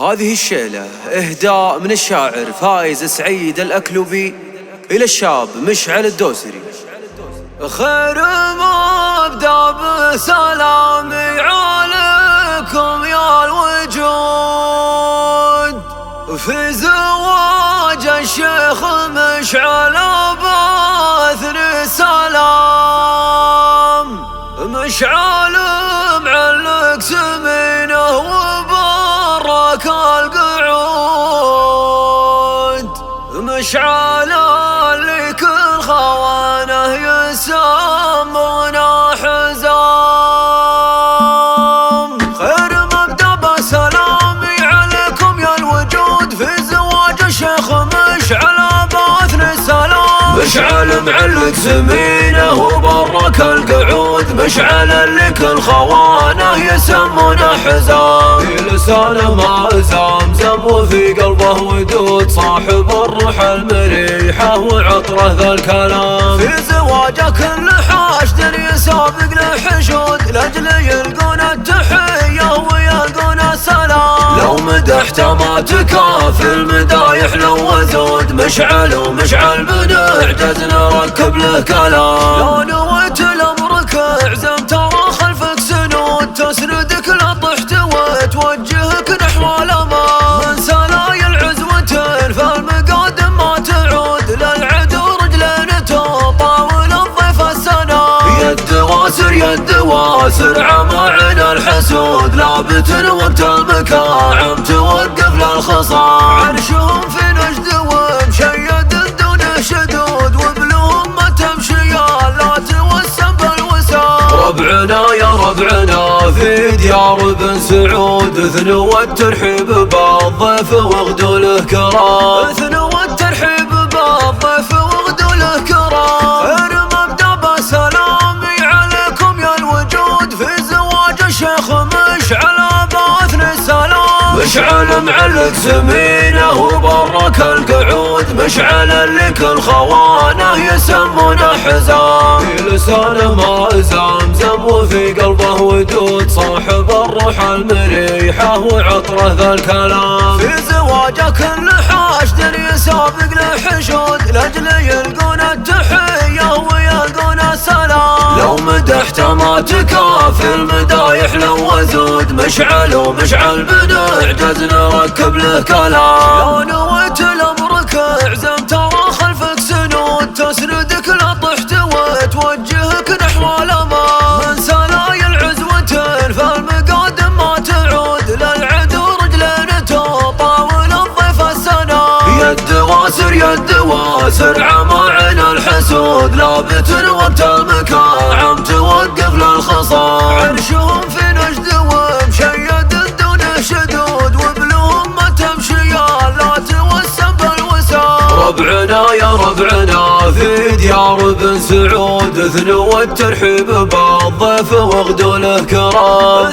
هذه الشيلة إهداء من الشاعر فايز سعيد الأكلوبي إلى الشاب مشعل الدوسري. خير مبدأ بسلامي عليكم يا الوجود، في زواج الشيخ مشعل باثني سلام. مشعل معلق سمينه وبرك القعود، مشعل اللي كل خوانه يسمونه حزام. خير مبدأ بسلامي عليكم يا الوجود، في زواج الشيخ مشعل باثني سلام. مشعل معلق سمينه وبرك القعود، مشعل اللي كل خوانه يسمونه حزام. في لسانه ماء زمزم وفي قلبه ودود، صاحب الروح المريحة وعطره ذا الكلام. في زواجه كل حاشد يسابق لحشود، لاجل يلقون التحية ويلقون السلام. لو مدحته ما تكافي المدايح لو وزود، مشعل ومشعل بنعجز نركب له كلام. لو نويت الامرك اعزم ترى خلفك سنود، تسندك لا طحت وتوجهك نحو الامام. من سلايا العزوتين فالمقادم ما تعود، للعدو رجلين تطاول الضيف السنام. يد واسر يد واسر عمعنا الحسود، لابت وقت المكاعم توقف للخصام. عرشهم في نجد ومشيد دون شدود، وبلهم ما تمشي لا توسم بالوسام. ربعنا يا ربعنا في ديار بن سعود، اثنوا الترحيب بالضيف واغدوا له كرام. اثنوا الترحيب بالضيف واغدوا له كرام. خير مبدأ بسلامي عليكم يا الوجود، في زواج الشيخ مشعل باثني سلام. مشعل معلق سمينه وبرك القعود، مشعل اللي كل خوانه يسمونه حزام. في لسانه ماء زمزم وفي قلبه ودود، صاحب الروح المريحة وعطره ذا الكلام. في زواجه كل حاشد يسابق لحشود، لاجل يلقون التحية ويلقون السلام. لو مدحته ما تكافي المدايح لو وزود، مشعل ومشعل بنعجز نركب له كلام. لو نويت الامرك اعزم ترى خلفك سنود، تسندك لا طحت وتوجهك نحو الامام. من سلايا العزوتين فالمقادم ما تعود، للعدو رجلين تطاول الضيف السنام. يد واسر يد واسر عمعنا الحسود، لابت وقت المكاعم توقف للخصام. عرشهم في نجد ومشيد دون شدود، وبلهم ما تمشي لا توسم بالوسام. ربعنا يا ربعنا في ديار بن سعود، اثنوا الترحيب بالضيف واغدوا له كرام.